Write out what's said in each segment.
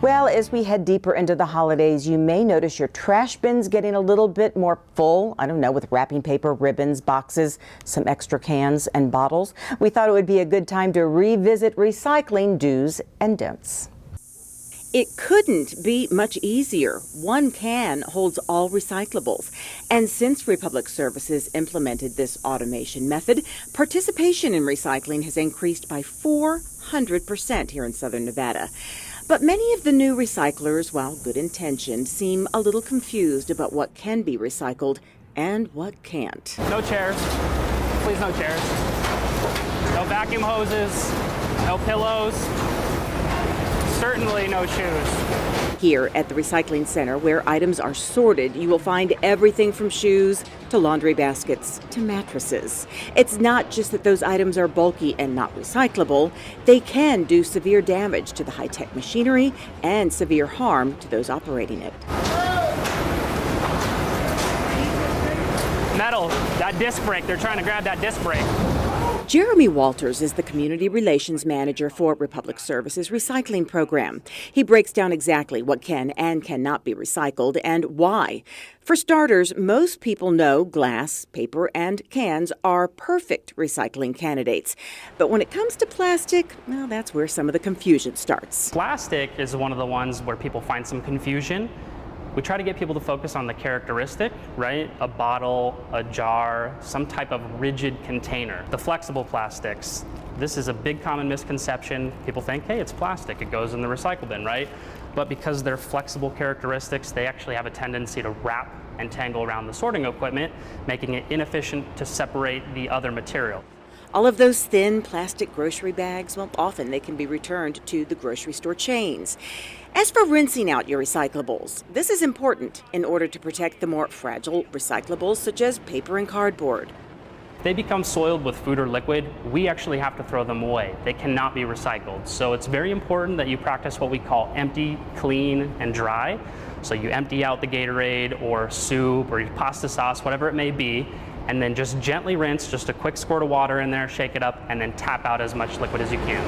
Well, as we head deeper into the holidays, you may notice your trash bins getting a little bit more full, I don't know, with wrapping paper, ribbons, boxes, some extra cans and bottles. We thought it would be a good time to revisit recycling do's and don'ts. It couldn't be much easier. One can holds all recyclables. And since Republic Services implemented this automation method, participation in recycling has increased by 400% here in Southern Nevada. But many of the new recyclers, while good-intentioned, seem a little confused about what can be recycled and what can't. No chairs. Please, no chairs. No vacuum hoses. No pillows. Certainly no shoes. Here at the recycling center, where items are sorted, you will find everything from shoes to laundry baskets to mattresses. It's not just that those items are bulky and not recyclable. They can do severe damage to the high-tech machinery and severe harm to those operating it. Metal, that disc brake, they're trying to grab that disc brake. Jeremy Walters is the Community Relations Manager for Republic Services Recycling Program. He breaks down exactly what can and cannot be recycled and why. For starters, most people know glass, paper, and cans are perfect recycling candidates. But when it comes to plastic, well, that's where some of the confusion starts. Plastic is one of the ones where people find some confusion. We try to get people to focus on the characteristic, right? A bottle, a jar, some type of rigid container. The flexible plastics, this is a big common misconception. People think, hey, it's plastic, it goes in the recycle bin, right? But because they're flexible characteristics, they actually have a tendency to wrap and tangle around the sorting equipment, making it inefficient to separate the other material. All of those thin plastic grocery bags, well, often they can be returned to the grocery store chains. As for rinsing out your recyclables, this is important in order to protect the more fragile recyclables such as paper and cardboard. If they become soiled with food or liquid, we actually have to throw them away. They cannot be recycled. So it's very important that you practice what we call empty, clean, and dry. So you empty out the Gatorade or soup or your pasta sauce, whatever it may be, and then just gently rinse, just a quick squirt of water in there, shake it up, and then tap out as much liquid as you can.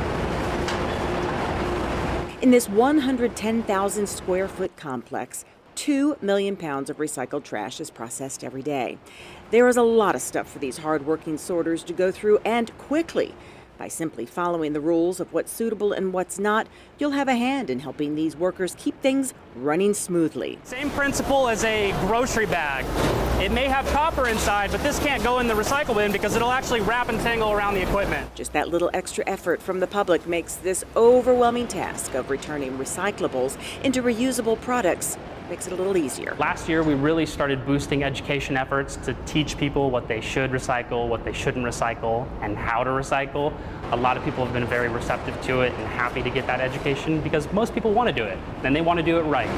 In this 110,000 square foot complex, 2 million pounds of recycled trash is processed every day. There is a lot of stuff for these hard-working sorters to go through, and quickly. By simply following the rules of what's suitable and what's not, you'll have a hand in helping these workers keep things running smoothly. Same principle as a grocery bag. It may have copper inside, but this can't go in the recycle bin because it'll actually wrap and tangle around the equipment. Just that little extra effort from the public makes this overwhelming task of returning recyclables into reusable products makes it a little easier. Last year, we really started boosting education efforts to teach people what they should recycle, what they shouldn't recycle, and how to recycle. A lot of people have been very receptive to it and happy to get that education because most people want to do it, and they want to do it right.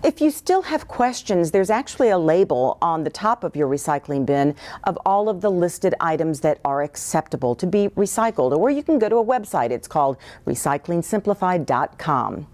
If you still have questions, there's actually a label on the top of your recycling bin of all of the listed items that are acceptable to be recycled, or you can go to a website. It's called recyclingsimplified.com.